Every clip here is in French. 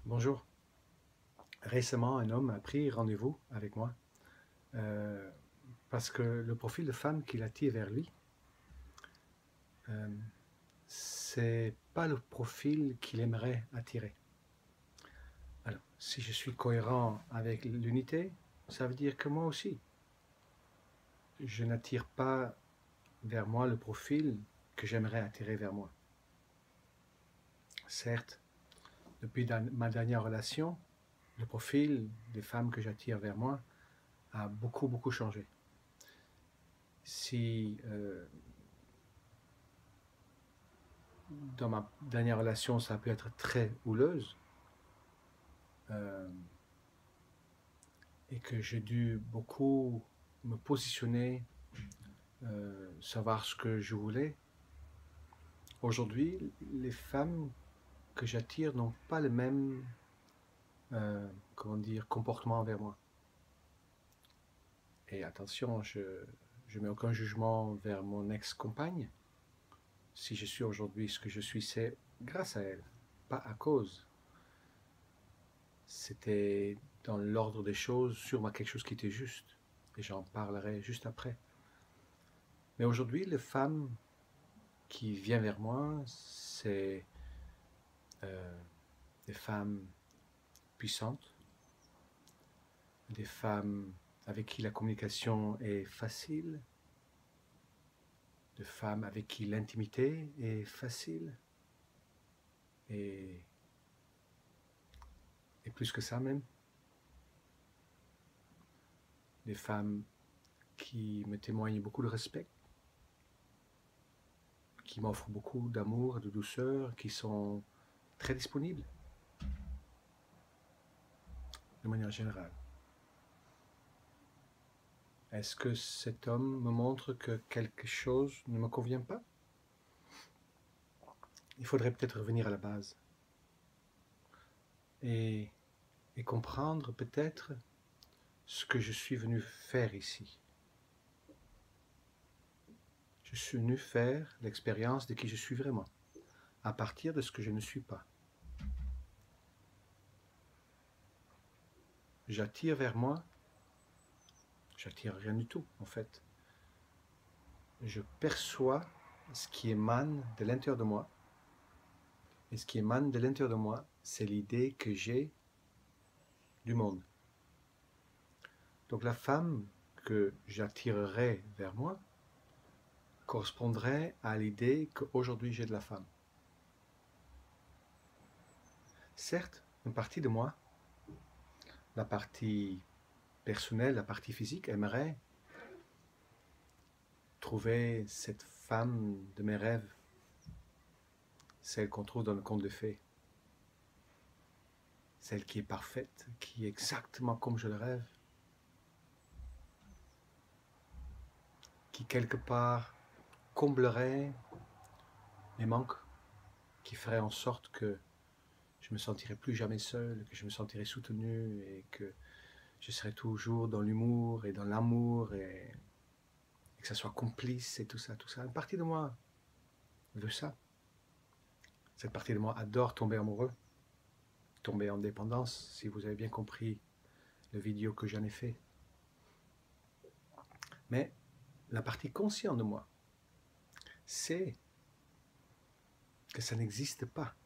Bonjour. Récemment, un homme a pris rendez-vous avec moi euh, parce que le profil de femme qu'il attire vers lui, euh, c'est pas le profil qu'il aimerait attirer. Alors, si je suis cohérent avec l'unité, ça veut dire que moi aussi, je n'attire pas vers moi le profil que j'aimerais attirer vers moi. Certes, depuis ma dernière relation, le profil des femmes que j'attire vers moi a beaucoup changé. Si dans ma dernière relation, ça a pu être très houleuse euh, et que j'ai dû beaucoup me positionner, savoir ce que je voulais. Aujourd'hui, les femmes que j'attire n'ont pas le même comment dire, comportement envers moi. Et attention, je mets aucun jugement vers mon ex-compagne. Si je suis aujourd'hui ce que je suis, c'est grâce à elle, pas à cause. C'était dans l'ordre des choses, sûrement quelque chose qui était juste. Et j'en parlerai juste après. Mais aujourd'hui, les femmes qui viennent vers moi, c'est euh, des femmes puissantes, des femmes avec qui la communication est facile, des femmes avec qui l'intimité est facile, et, et plus que ça même, des femmes qui me témoignent beaucoup de respect, qui m'offrent beaucoup d'amour, de douceur, qui sont très disponibles, de manière générale. Est-ce que cet homme me montre que quelque chose ne me convient pas? Il faudrait peut-être revenir à la base et, et comprendre peut-être ce que je suis venu faire ici. Je suis venu faire l'expérience de qui je suis vraiment, à partir de ce que je ne suis pas. J'attire vers moi, j'attire rien du tout en fait. Je perçois ce qui émane de l'intérieur de moi. Et ce qui émane de l'intérieur de moi, c'est l'idée que j'ai du monde. Donc la femme que j'attirerai vers moi correspondrait à l'idée qu'aujourd'hui j'ai de la femme. Certes, une partie de moi, la partie personnelle, la partie physique, aimerait trouver cette femme de mes rêves, celle qu'on trouve dans le conte de fées, celle qui est parfaite, qui est exactement comme je le rêve, qui quelque part comblerait mes manques, qui ferait en sorte que je me sentirais plus jamais seul, que je me sentirais soutenu et que je serais toujours dans l'humour et dans l'amour et que ça soit complice et tout ça, tout ça. Une partie de moi veut ça. Cette partie de moi adore tomber amoureux, tomber en dépendance, si vous avez bien compris le vidéo que j'en ai fait. Mais la partie consciente de moi sait que ça n'existe pas.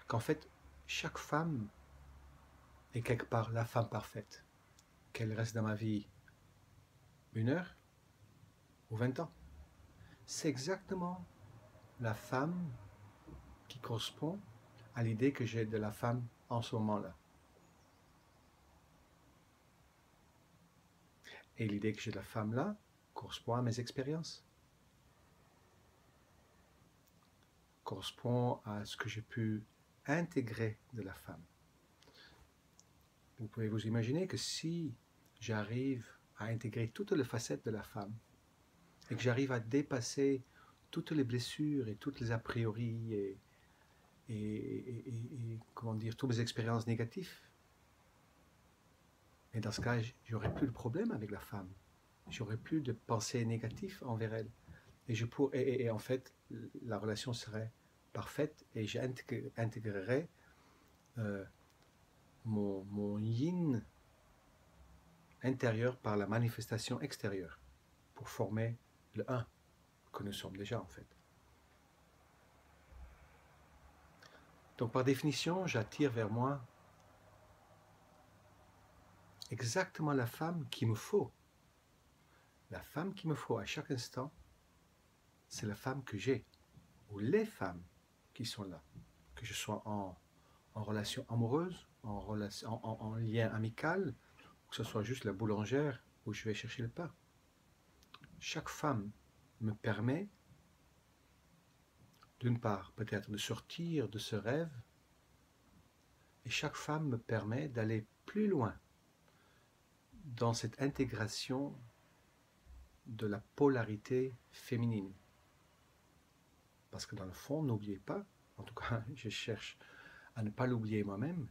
Qu'en fait, chaque femme est quelque part la femme parfaite. Qu'elle reste dans ma vie 1 heure ou 20 ans. C'est exactement la femme qui correspond à l'idée que j'ai de la femme en ce moment-là. Et l'idée que j'ai de la femme-là correspond à mes expériences, correspond à ce que j'ai pu intégrer de la femme. Vous pouvez vous imaginer que si j'arrive à intégrer toutes les facettes de la femme et que j'arrive à dépasser toutes les blessures et toutes les a priori et comment dire, toutes les expériences négatives, et dans ce cas, j'aurais plus de problème avec la femme. J'aurais plus de pensées négatives envers elle. Et en fait, la relation serait parfaite et j'intégrerais mon yin intérieur par la manifestation extérieure pour former le un que nous sommes déjà en fait. Donc par définition, j'attire vers moi exactement la femme qu'il me faut. La femme qu'il me faut à chaque instant, c'est la femme que j'ai, ou les femmes qui sont là. Que je sois en relation amoureuse, en lien amical, ou que ce soit juste la boulangère où je vais chercher le pain. Chaque femme me permet, d'une part, peut-être de sortir de ce rêve, et chaque femme me permet d'aller plus loin dans cette intégration de la polarité féminine. Parce que dans le fond, n'oubliez pas, en tout cas, je cherche à ne pas l'oublier moi-même,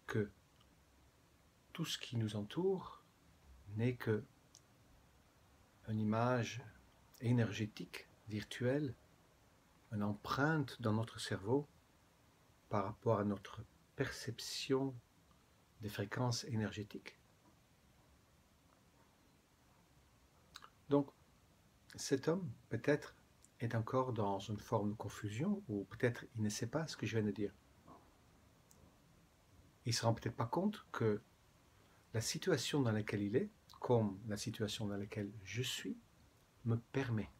que tout ce qui nous entoure n'est que une image énergétique, virtuelle, une empreinte dans notre cerveau par rapport à notre perception des fréquences énergétiques. Donc, cet homme, peut-être, est encore dans une forme de confusion, ou peut-être il ne sait pas ce que je viens de dire. Il ne se rend peut-être pas compte que la situation dans laquelle il est, comme la situation dans laquelle je suis, me permet,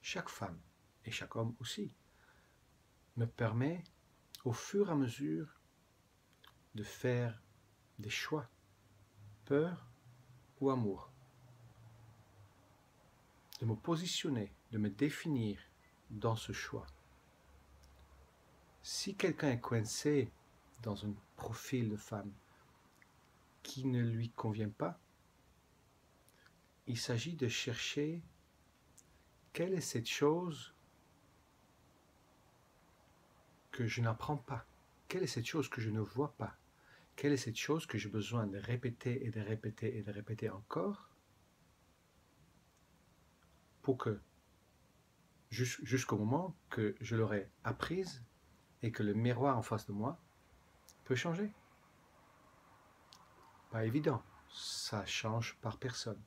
chaque femme, et chaque homme aussi, me permet, au fur et à mesure, de faire des choix, peur ou amour, de me positionner, de me définir dans ce choix. Si quelqu'un est coincé dans un profil de femme qui ne lui convient pas, il s'agit de chercher quelle est cette chose que je n'apprends pas, quelle est cette chose que je ne vois pas, quelle est cette chose que j'ai besoin de répéter et de répéter et de répéter encore pour que, jusqu'au moment que je l'aurai apprise et que le miroir en face de moi peut changer. Pas évident, ça change par personne.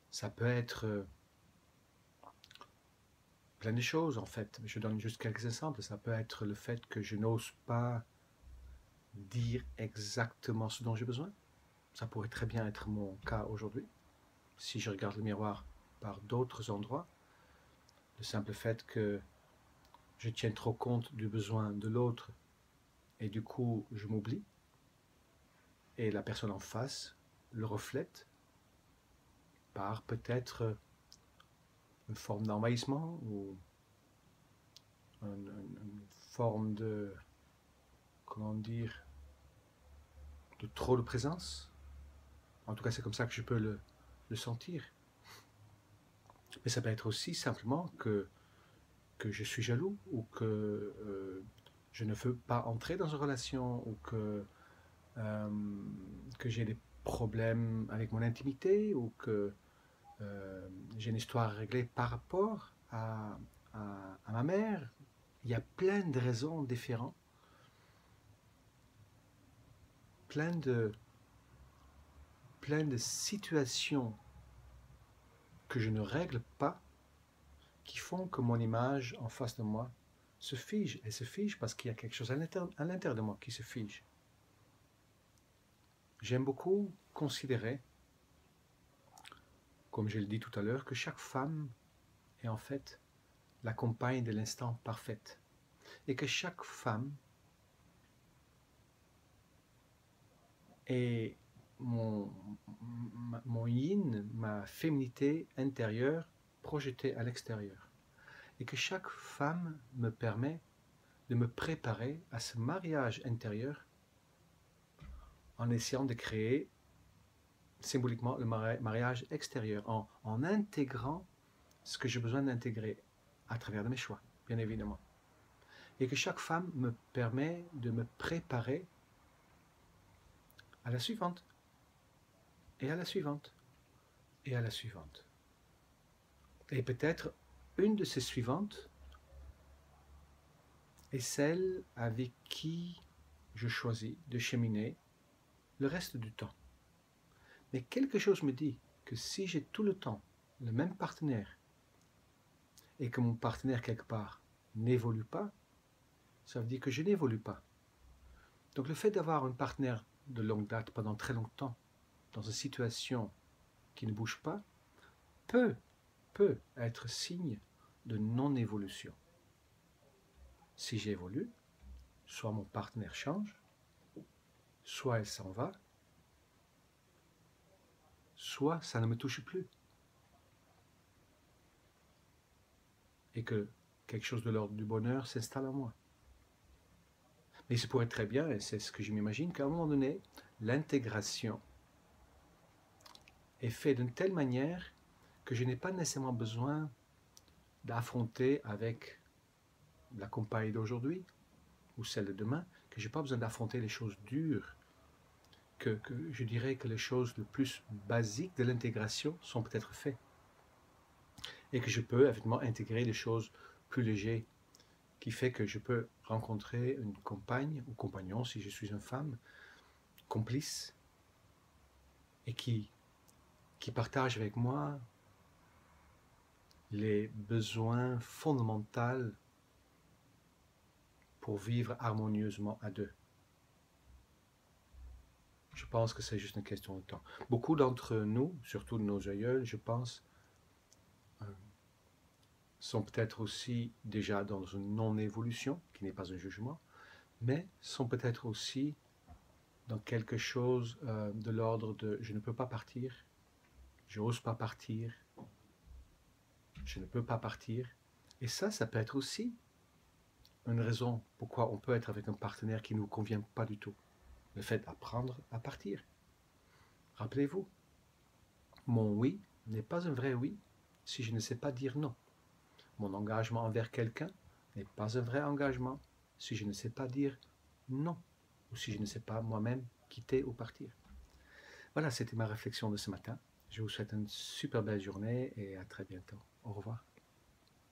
Ça peut être plein de choses en fait. Je donne juste quelques exemples. Ça peut être le fait que je n'ose pas dire exactement ce dont j'ai besoin. Ça pourrait très bien être mon cas aujourd'hui. Si je regarde le miroir par d'autres endroits, le simple fait que je tienne trop compte du besoin de l'autre et du coup je m'oublie et la personne en face le reflète par peut-être une forme d'envahissement ou une forme de, comment dire, de trop de présence. En tout cas, c'est comme ça que je peux le sentir. Mais ça peut être aussi simplement que je suis jaloux ou que je ne veux pas entrer dans une relation ou que j'ai des problèmes avec mon intimité ou que j'ai une histoire à régler par rapport à ma mère. Il y a plein de raisons différentes, plein de situations que je ne règle pas qui font que mon image en face de moi se fige. Elle se fige parce qu'il y a quelque chose à l'intérieur de moi qui se fige. J'aime beaucoup considérer, comme je l'ai dit tout à l'heure, que chaque femme est en fait la compagne de l'instant parfaite. Et que chaque femme est mon yin, ma féminité intérieure projetée à l'extérieur. Et que chaque femme me permet de me préparer à ce mariage intérieur en essayant de créer symboliquement le mariage extérieur, en intégrant ce que j'ai besoin d'intégrer à travers de mes choix, bien évidemment. Et que chaque femme me permet de me préparer à la suivante, et à la suivante, et à la suivante. Et peut-être une de ces suivantes et celle avec qui je choisis de cheminer le reste du temps. Mais quelque chose me dit que si j'ai tout le temps le même partenaire et que mon partenaire quelque part n'évolue pas, ça veut dire que je n'évolue pas. Donc le fait d'avoir un partenaire de longue date pendant très longtemps dans une situation qui ne bouge pas peut être signe de non-évolution. Si j'évolue, soit mon partenaire change, soit elle s'en va, soit ça ne me touche plus. Et que quelque chose de l'ordre du bonheur s'installe en moi. Mais il pourrait très bien, et c'est ce que je m'imagine, qu'à un moment donné, l'intégration est faite d'une telle manière que je n'ai pas nécessairement besoin d'affronter avec la compagne d'aujourd'hui ou celle de demain, que je n'ai pas besoin d'affronter les choses dures, que je dirais que les choses les plus basiques de l'intégration sont peut-être faites. Et que je peux effectivement intégrer les choses plus légères, qui fait que je peux rencontrer une compagne ou compagnon, si je suis une femme, complice, et qui partage avec moi les besoins fondamentaux pour vivre harmonieusement à deux. Je pense que c'est juste une question de temps. Beaucoup d'entre nous, surtout nos aïeuls, je pense, sont peut-être aussi déjà dans une non-évolution, qui n'est pas un jugement, mais sont peut-être aussi dans quelque chose de l'ordre de « je ne peux pas partir, je n'ose pas partir, je ne peux pas partir ». Et ça peut être aussi une raison pourquoi on peut être avec un partenaire qui ne nous convient pas du tout. Le fait d'apprendre à partir. Rappelez-vous, mon oui n'est pas un vrai oui si je ne sais pas dire non. Mon engagement envers quelqu'un n'est pas un vrai engagement si je ne sais pas dire non ou si je ne sais pas moi-même quitter ou partir. Voilà, c'était ma réflexion de ce matin. Je vous souhaite une super belle journée et à très bientôt. Au revoir.